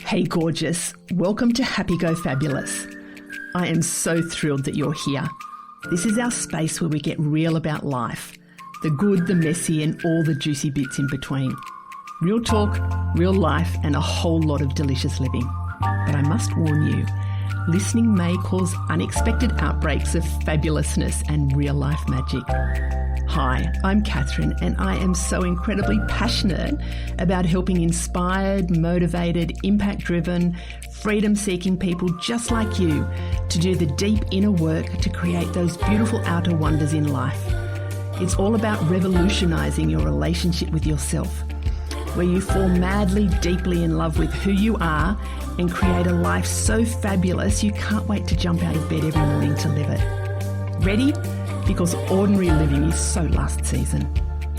Hey gorgeous, welcome to Happy Go Fabulous. I am so thrilled that you're here. This is our space where we get real about life, the good, the messy and all the juicy bits in between. Real talk, real life and a whole lot of delicious living. But I must warn you, listening may cause unexpected outbreaks of fabulousness and real life magic. Hi, I'm Catherine and I am so incredibly passionate about helping inspired, motivated, impact-driven, freedom-seeking people just like you to do the deep inner work to create those beautiful outer wonders in life. It's all about revolutionising your relationship with yourself, where you fall madly, deeply in love with who you are and create a life so fabulous you can't wait to jump out of bed every morning to live it. Ready? Because ordinary living is so last season.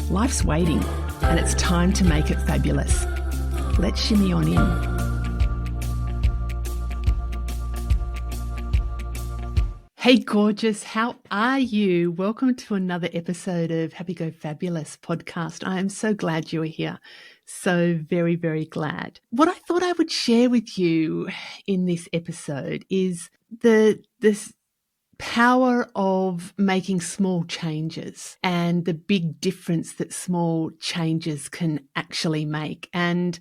Life's waiting and it's time to make it fabulous. Let's shimmy on in. Hey gorgeous, how are you? Welcome to another episode of Happy Go Fabulous podcast. I am so glad you're here. So very, very glad. What I thought I would share with you in this episode is this power of making small changes and the big difference that small changes can actually make. And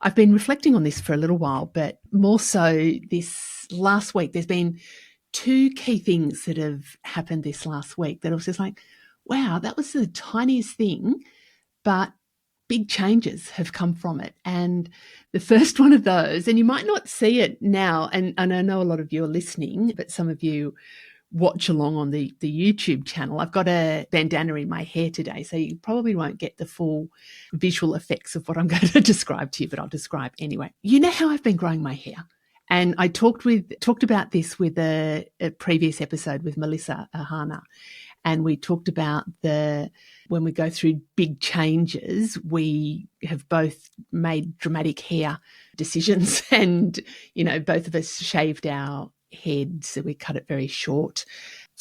I've been reflecting on this for a little while, but more so this last week, there's been two key things that have happened this last week that I was just like, wow, that was the tiniest thing, but big changes have come from it. And the first one of those, and you might not see it now, and I know a lot of you are listening, but some of you watch along on the YouTube channel. I've got a bandana in my hair today, so you probably won't get the full visual effects of what I'm going to describe to you, but I'll describe anyway. You know how I've been growing my hair? And I talked about this with a previous episode with Melissa Ahana. And we talked about when we go through big changes, we have both made dramatic hair decisions and, you know, both of us shaved our head, so we cut it very short.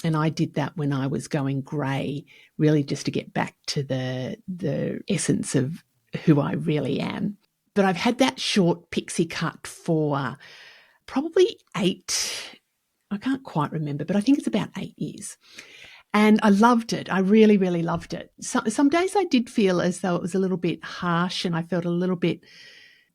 And I did that when I was going grey, really just to get back to the essence of who I really am. But I've had that short pixie cut for probably I can't quite remember, but I think it's about 8 years. And I loved it. I really, really loved it. Some days I did feel as though it was a little bit harsh and I felt a little bit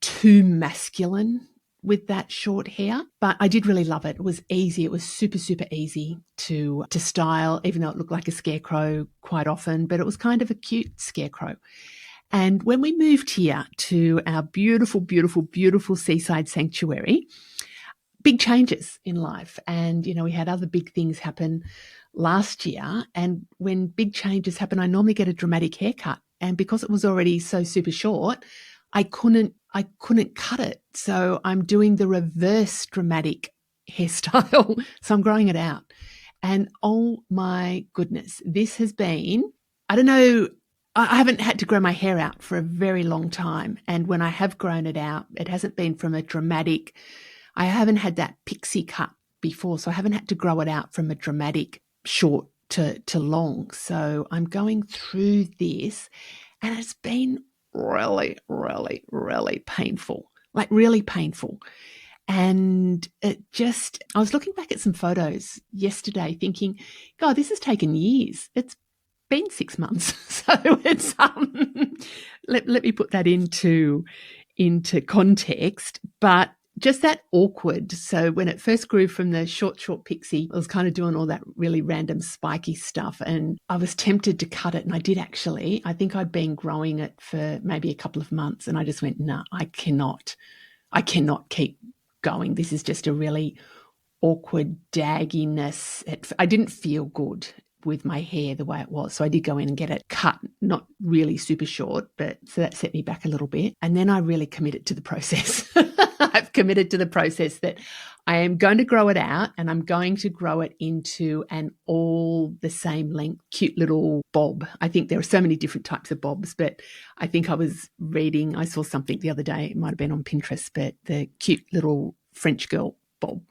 too masculine with that short hair, but I did really love it. It was easy. It was super, super easy to style, even though it looked like a scarecrow quite often, but it was kind of a cute scarecrow. And when we moved here to our beautiful, beautiful, beautiful seaside sanctuary, big changes in life. And, you know, we had other big things happen last year. And when big changes happen, I normally get a dramatic haircut. And because it was already so super short, I couldn't cut it. So I'm doing the reverse dramatic hairstyle. So I'm growing it out. And oh my goodness, this has been, I don't know, I haven't had to grow my hair out for a very long time. And when I have grown it out, it hasn't been from a dramatic, I haven't had that pixie cut before. So I haven't had to grow it out from a dramatic short to long. So I'm going through this and it's been really, really, really painful, like really painful. And I was looking back at some photos yesterday thinking, God, this has taken years. It's been 6 months. So it's, let me put that into context, but just that awkward. So when it first grew from the short pixie, I was kind of doing all that really random spiky stuff and I was tempted to cut it. And I did actually. I think I'd been growing it for maybe a couple of months and I just went, no, I cannot keep going. This is just a really awkward dagginess. I didn't feel good with my hair the way it was. So I did go in and get it cut, not really super short, but so that set me back a little bit. And then I really committed to the process. I've committed to the process that I am going to grow it out and I'm going to grow it into an all the same length, cute little bob. I think there are so many different types of bobs, but I think I saw something the other day, it might have been on Pinterest, but the cute little French girl bob.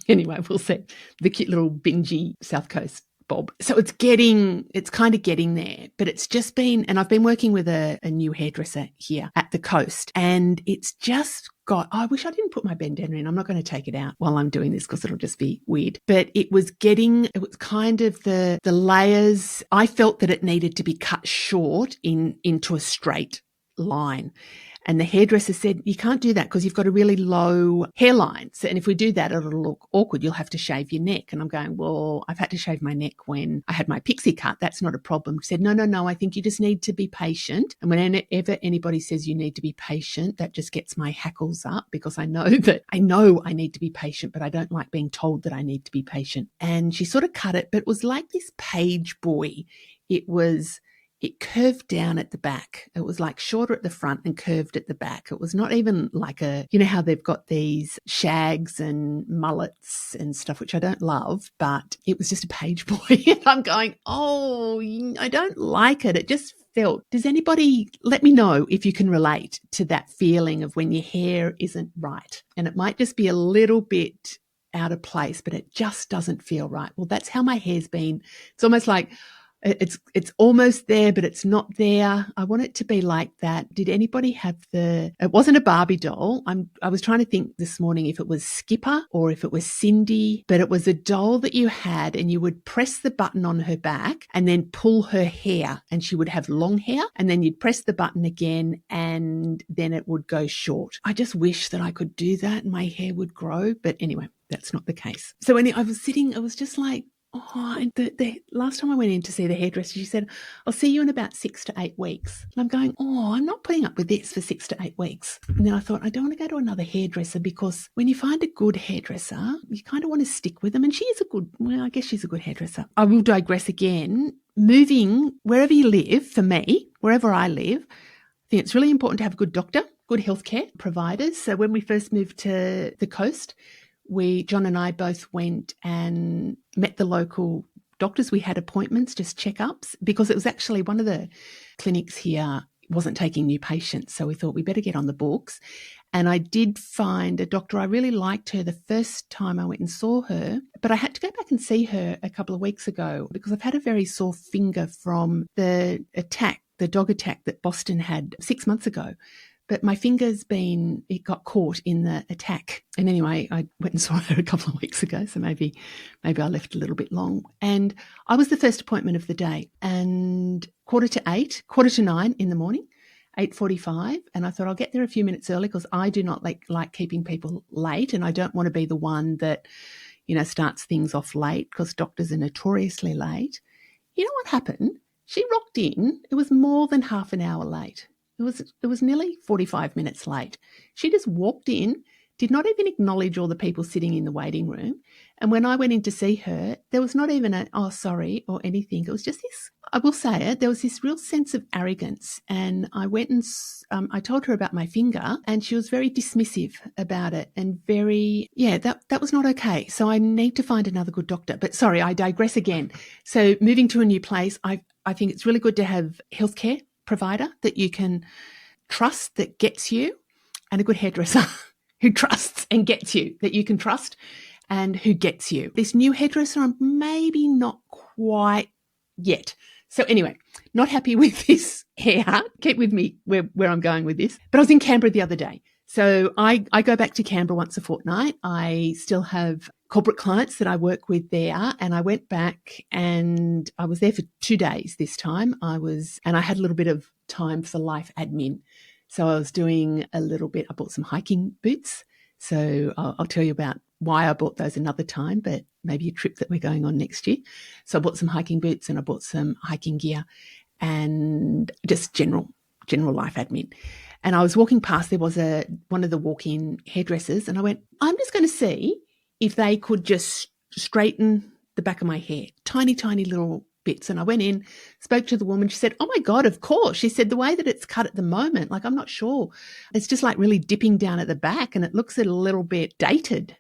Anyway, we'll see. The cute little bingy South Coast bob. So it's kind of getting there, but it's just been, and I've been working with a new hairdresser here at the coast, and it's just got, I wish I didn't put my bandana in. I'm not going to take it out while I'm doing this because it'll just be weird. But it was kind of the layers. I felt that it needed to be cut short into a straight line. And the hairdresser said, you can't do that because you've got a really low hairline. So, and if we do that, it'll look awkward. You'll have to shave your neck. And I'm going, well, I've had to shave my neck when I had my pixie cut. That's not a problem. She said, no, I think you just need to be patient. And whenever anybody says you need to be patient, that just gets my hackles up because I know I need to be patient, but I don't like being told that I need to be patient. And she sort of cut it, but it was like this page boy. It curved down at the back. It was like shorter at the front and curved at the back. It was not even like you know how they've got these shags and mullets and stuff, which I don't love, but it was just a page boy. And I'm going, oh, I don't like it. It just felt, does anybody let me know if you can relate to that feeling of when your hair isn't right? And it might just be a little bit out of place, but it just doesn't feel right. Well, that's how my hair's been. It's almost like, it's almost there, but it's not there. I want it to be like that. Did anybody have it wasn't a Barbie doll. I was trying to think this morning if it was Skipper or if it was Cindy, but it was a doll that you had and you would press the button on her back and then pull her hair and she would have long hair and then you'd press the button again and then it would go short. I just wish that I could do that and my hair would grow. But anyway, that's not the case. So when I was just like, oh, and the last time I went in to see the hairdresser, she said, I'll see you in about 6 to 8 weeks. And I'm going, oh, I'm not putting up with this for 6 to 8 weeks. And then I thought, I don't want to go to another hairdresser because when you find a good hairdresser, you kind of want to stick with them. And I guess she's a good hairdresser. I will digress again. Moving wherever you live, for me, wherever I live, I think it's really important to have a good doctor, good healthcare providers. So when we first moved to the coast, John and I both went and met the local doctors. We had appointments, just checkups, because it was actually one of the clinics here wasn't taking new patients. So we thought we better get on the books. And I did find a doctor. I really liked her the first time I went and saw her, but I had to go back and see her a couple of weeks ago because I've had a very sore finger from the dog attack that Boston had 6 months ago. But my it got caught in the attack. And anyway, I went and saw her a couple of weeks ago, so maybe I left a little bit long. And I was the first appointment of the day, and 9:15 in the morning, 8:45. And I thought I'll get there a few minutes early because I do not like keeping people late, and I don't want to be the one that, starts things off late because doctors are notoriously late. You know what happened? She rocked in. It was more than half an hour late. It was nearly 45 minutes late. She just walked in, did not even acknowledge all the people sitting in the waiting room. And when I went in to see her, there was not even oh, sorry, or anything. It was just this, I will say it, there was this real sense of arrogance. And I went and I told her about my finger and she was very dismissive about it and that was not okay. So I need to find another good doctor. But sorry, I digress again. So moving to a new place, I think it's really good to have healthcare provider that you can trust that gets you, and a good hairdresser who trusts and gets you, that you can trust and who gets you. This new hairdresser, I'm maybe not quite yet. So anyway, not happy with this hair. Keep with me where I'm going with this. But I was in Canberra the other day. So I go back to Canberra once a fortnight. I still have corporate clients that I work with there. And I went back and I was there for 2 days this time. And I had a little bit of time for life admin. So I was doing a little bit. I bought some hiking boots. So I'll tell you about why I bought those another time, but maybe a trip that we're going on next year. So I bought some hiking boots and I bought some hiking gear and just general life admin. And I was walking past, there was one of the walk-in hairdressers, and I went, I'm just going to see if they could just straighten the back of my hair, tiny, tiny little bits. And I went in, spoke to the woman. She said, oh my God, of course. She said, the way that it's cut at the moment, I'm not sure. It's just really dipping down at the back and it looks a little bit dated.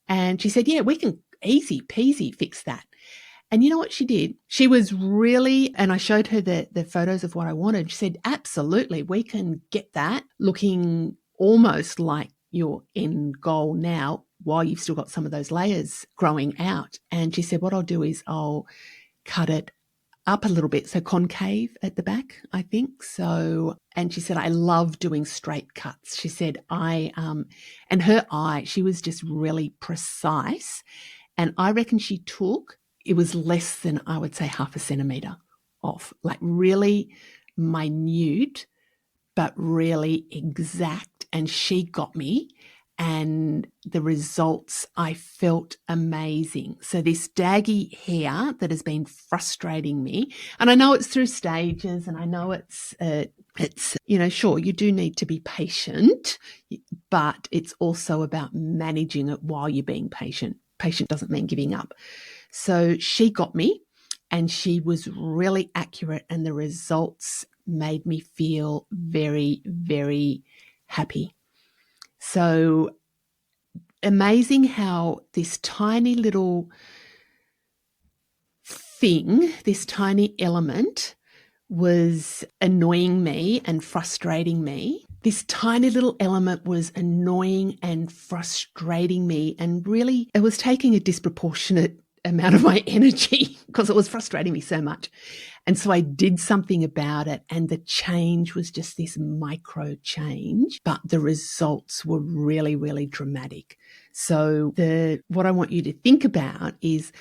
And she said, yeah, we can easy peasy fix that. And you know what she did? She was really, and I showed her the photos of what I wanted. She said, absolutely, we can get that looking almost like your end goal now while you've still got some of those layers growing out. And she said, what I'll do is I'll cut it up a little bit, so concave at the back, I think. So, and she said, I love doing straight cuts. She said, and her eye, she was just really precise. And I reckon she took, it was less than, I would say, half a centimetre off, like really minute, but really exact. And she got me. And the results, I felt amazing. So this daggy hair that has been frustrating me, and I know it's through stages, and I know it's sure, you do need to be patient, but it's also about managing it while you're being patient. Patient doesn't mean giving up. So she got me, and she was really accurate, and the results made me feel very, very happy. So amazing how this tiny little thing, this tiny element was annoying me and frustrating me. This tiny little element was annoying and frustrating me, and really it was taking a disproportionate amount of my energy because it was frustrating me so much. And so I did something about it, and the change was just this micro change, but the results were really, really dramatic. So what I want you to think about is,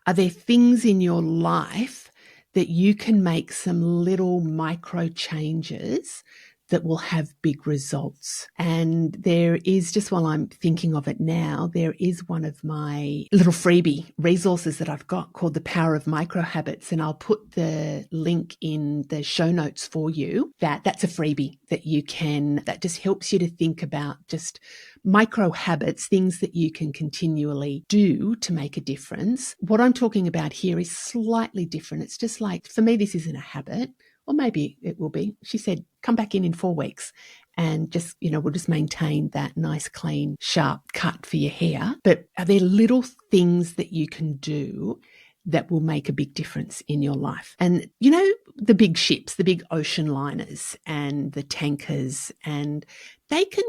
are there things in your life that you can make some little micro changes that will have big results? And there is, just while I'm thinking of it now, there is one of my little freebie resources that I've got called The Power of Micro Habits. And I'll put the link in the show notes for you. That's a freebie that just helps you to think about just micro habits, things that you can continually do to make a difference. What I'm talking about here is slightly different. It's just like, for me, this isn't a habit. Or maybe it will be. She said, come back in 4 weeks and just, we'll just maintain that nice, clean, sharp cut for your hair. But are there little things that you can do that will make a big difference in your life? And, the big ships, the big ocean liners and the tankers, and they can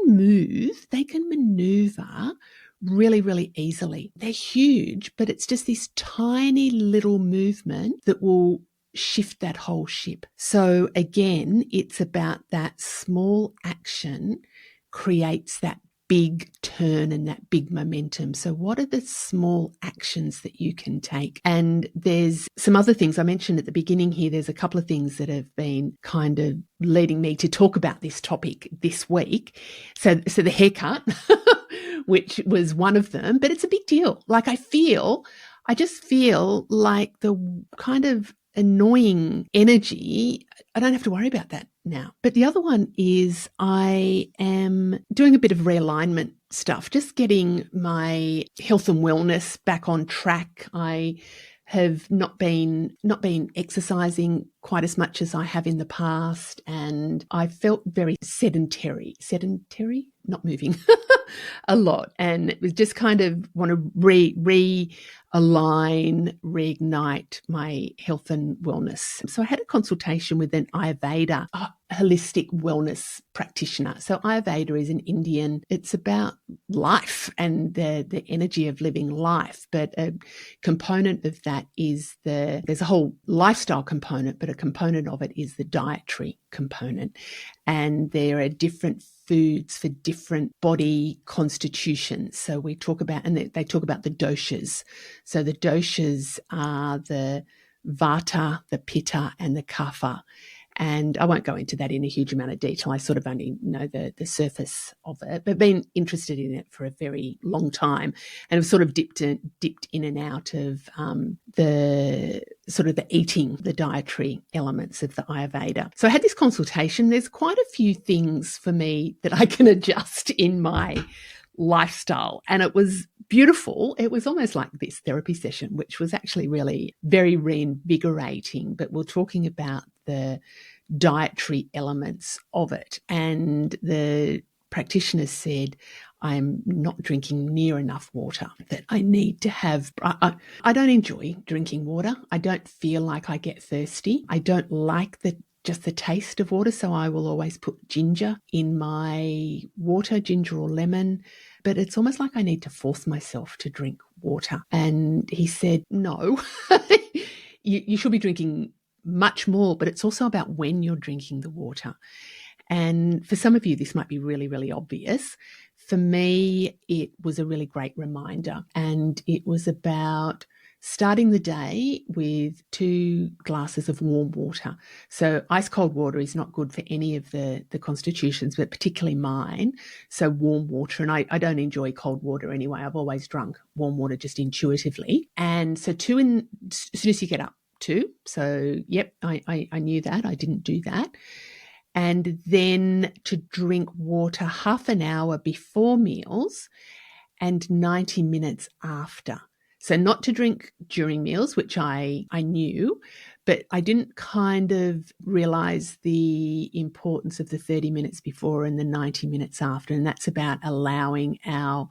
maneuver really, really easily. They're huge, but it's just this tiny little movement that will shift that whole ship. So again, it's about that small action creates that big turn and that big momentum. So what are the small actions that you can take? And there's some other things I mentioned at the beginning here. There's a couple of things that have been kind of leading me to talk about this topic this week. So the haircut, which was one of them, but it's a big deal. Like I just feel like the kind of annoying energy, I don't have to worry about that now. But the other one is I am doing a bit of realignment stuff, just getting my health and wellness back on track. I have not been exercising quite as much as I have in the past, and I felt very sedentary, not moving a lot. And it was just kind of want to realign, reignite my health and wellness. So I had a consultation with an Ayurveda, holistic wellness practitioner. So Ayurveda is an Indian, it's about life and the energy of living life. But a component of that is there's a whole lifestyle component, but a component of it is the dietary component. And there are different foods for different body constitutions. So we talk about, and they talk about the doshas. So the doshas are the vata, the pitta, and the kapha. And I won't go into that in a huge amount of detail. I sort of only know the surface of it, but been interested in it for a very long time, and have sort of dipped in and out of the eating, the dietary elements of the Ayurveda. So I had this consultation. There's quite a few things for me that I can adjust in my lifestyle, and it was beautiful. It was almost like this therapy session, which was actually really very reinvigorating. But we're talking about the dietary elements of it. And the practitioner said, I'm not drinking near enough water, that I need to have. I don't enjoy drinking water. I don't feel like I get thirsty. I don't like just the taste of water. So I will always put ginger in my water, ginger or lemon. But it's almost like I need to force myself to drink water. And he said, no, you should be drinking much more, but it's also about when you're drinking the water. And for some of you, this might be really, really obvious. For me, it was a really great reminder. And it was about starting the day with 2 glasses of warm water. So ice cold water is not good for any of the constitutions, but particularly mine. So warm water. And I don't enjoy cold water anyway. I've always drunk warm water just intuitively. And so 2 as soon as you get up, 2. So, yep, I knew that. I didn't do that. And then to drink water half an hour before meals and 90 minutes after. So not to drink during meals, which I knew, but I didn't kind of realize the importance of the 30 minutes before and the 90 minutes after. And that's about allowing our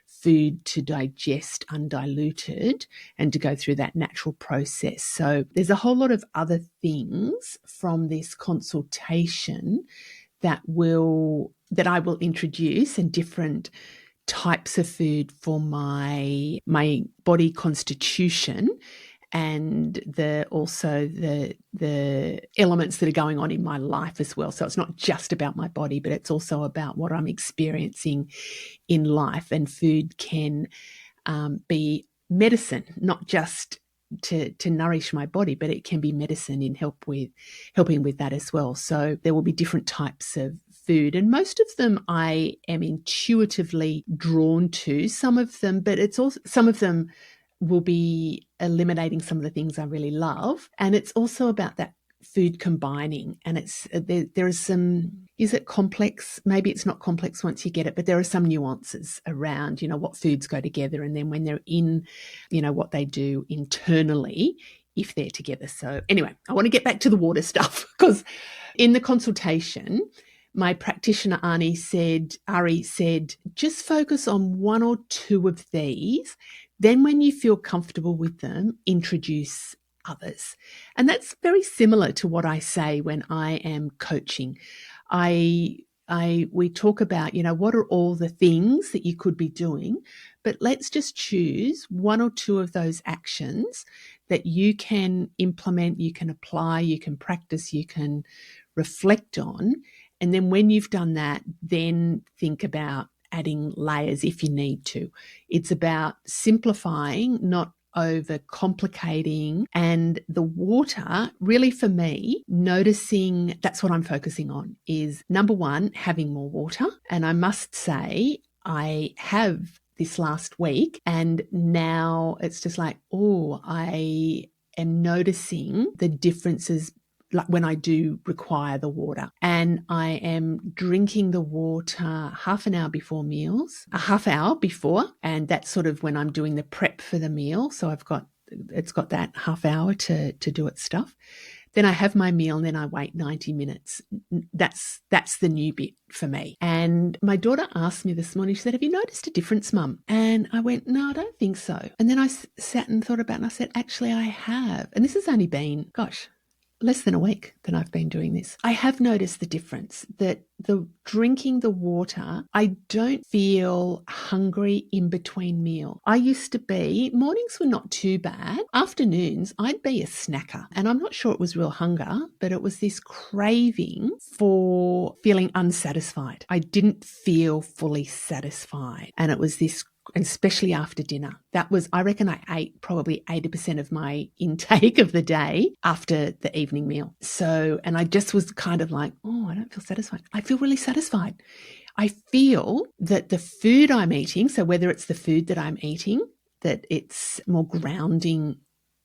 food to digest undiluted and to go through that natural process. So there's a whole lot of other things from this consultation that I will introduce, and different types of food for my body constitution, and also the elements that are going on in my life as well. So it's not just about my body, but it's also about what I'm experiencing in life. And food can be medicine, not just to nourish my body, but it can be medicine in helping with that as well. So there will be different types of food, and most of them I am intuitively drawn to. Some of them, but it's also some of them will be eliminating some of the things I really love. And it's also about that food combining. And it's there is some, is it complex? Maybe it's not complex once you get it, but there are some nuances around, what foods go together, and then when they're in, what they do internally, if they're together. So anyway, I want to get back to the water stuff, because in the consultation, my practitioner, Ari said, just focus on 1 or 2 of these. Then when you feel comfortable with them, introduce others. And that's very similar to what I say when I am coaching. We talk about, what are all the things that you could be doing, but let's just choose 1 or 2 of those actions that you can implement, you can apply, you can practice, you can reflect on. And then when you've done that, then think about adding layers if you need to. It's about simplifying, not overcomplicating. And the water, really for me, noticing, that's what I'm focusing on, is number 1, having more water. And I must say, I have this last week, and now it's just like, I am noticing the differences, like when I do require the water, and I am drinking the water half an hour before meals, a half hour before, and that's sort of when I'm doing the prep for the meal. So it's got that half hour to do its stuff. Then I have my meal, and then I wait 90 minutes. That's the new bit for me. And my daughter asked me this morning, she said, have you noticed a difference, Mum? And I went, no, I don't think so. And then I sat and thought about it, and I said, actually, I have. And this has only been, less than a week that I've been doing this. I have noticed the difference, that drinking the water, I don't feel hungry in between meal. I used to be, mornings were not too bad. Afternoons, I'd be a snacker. And I'm not sure it was real hunger, but it was this craving for feeling unsatisfied. I didn't feel fully satisfied. And it was this, especially after dinner. That was, I reckon I ate probably 80% of my intake of the day after the evening meal. So, and I just was kind of like, I don't feel satisfied. I feel really satisfied. I feel that the food I'm eating, so whether it's the food that I'm eating, that it's more grounding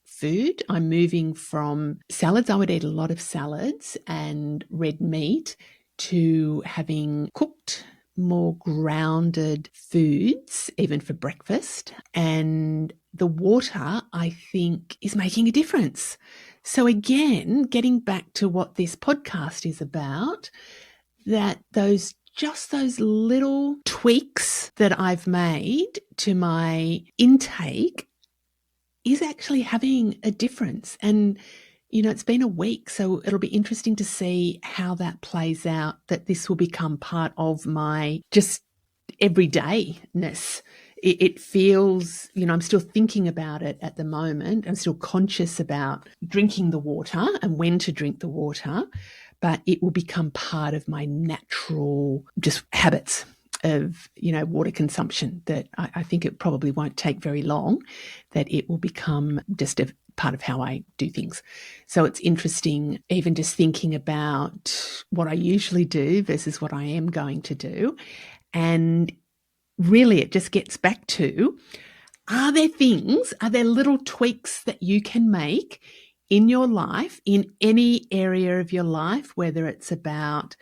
food. I'm moving from salads. I would eat a lot of salads and red meat to having cooked, more grounded foods, even for breakfast. And the water, I think, is making a difference. So again, getting back to what this podcast is about, that those little tweaks that I've made to my intake is actually having a difference. And it's been a week, so it'll be interesting to see how that plays out, that this will become part of my just everydayness. it feels, I'm still thinking about it at the moment. I'm still conscious about drinking the water and when to drink the water, but it will become part of my natural just habits of, water consumption, that I think it probably won't take very long, that it will become just a part of how I do things. So it's interesting, even just thinking about what I usually do versus what I am going to do. And really it just gets back to, are there little tweaks that you can make in your life, in any area of your life, whether it's about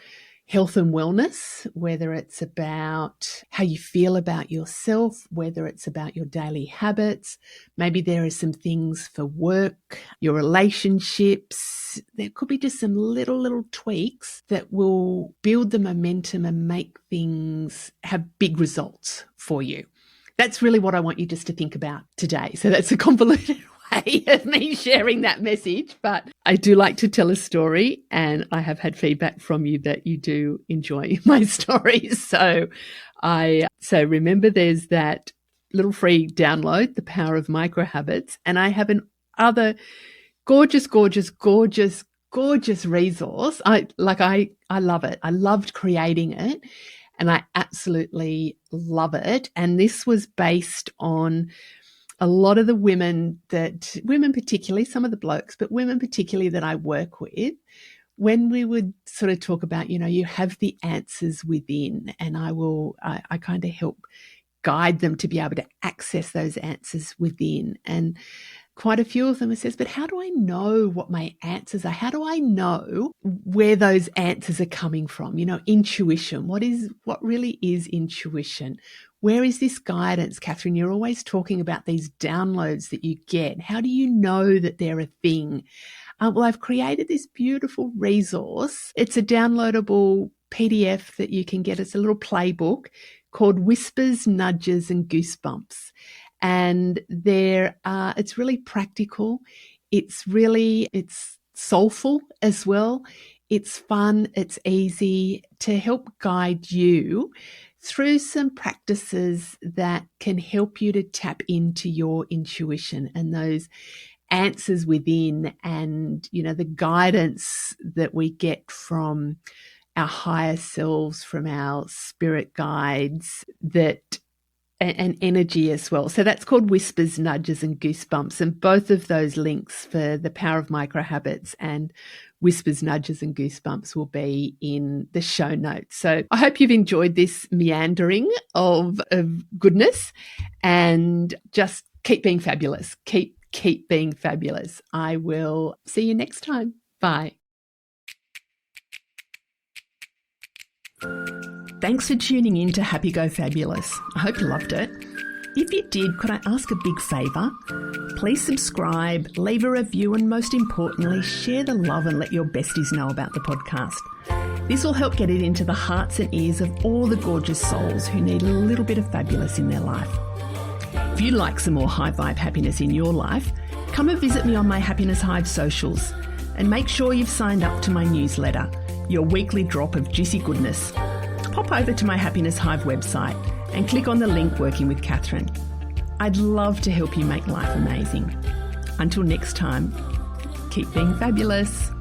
health and wellness, whether it's about how you feel about yourself, whether it's about your daily habits. Maybe there are some things for work, your relationships. There could be just some little tweaks that will build the momentum and make things have big results for you. That's really what I want you just to think about today. So that's a convoluted way of me sharing that message, but I do like to tell a story, and I have had feedback from you that you do enjoy my stories. So remember, there's that little free download, The Power of Micro Habits, and I have an other gorgeous resource. I love it. I loved creating it, and I absolutely love it. And this was based on a lot of the women particularly, some of the blokes, but women particularly that I work with, when we would sort of talk about, you have the answers within, and I kind of help guide them to be able to access those answers within. And quite a few of them says, but how do I know what my answers are? How do I know where those answers are coming from? Intuition. What really is intuition? Where is this guidance, Catherine? You're always talking about these downloads that you get. How do you know that they're a thing? Well, I've created this beautiful resource. It's a downloadable PDF that you can get. It's a little playbook called Whispers, Nudges and Goosebumps. And it's really practical. It's soulful as well. It's fun. It's easy to help guide you through some practices that can help you to tap into your intuition and those answers within, and, the guidance that we get from our higher selves, from our spirit guides, and energy as well. So that's called Whispers, Nudges and Goosebumps. And both of those links for The Power of Micro Habits and Whispers, Nudges and Goosebumps will be in the show notes. So I hope you've enjoyed this meandering of goodness, and just keep being fabulous. Keep being fabulous. I will see you next time. Bye. Thanks for tuning in to Happy Go Fabulous. I hope you loved it. If you did, could I ask a big favour? Please subscribe, leave a review, and most importantly, share the love and let your besties know about the podcast. This will help get it into the hearts and ears of all the gorgeous souls who need a little bit of fabulous in their life. If you'd like some more high vibe happiness in your life, come and visit me on my Happiness Hive socials, and make sure you've signed up to my newsletter, your weekly drop of juicy goodness. Pop over to my Happiness Hive website and click on the link Working with Catherine. I'd love to help you make life amazing. Until next time, keep being fabulous.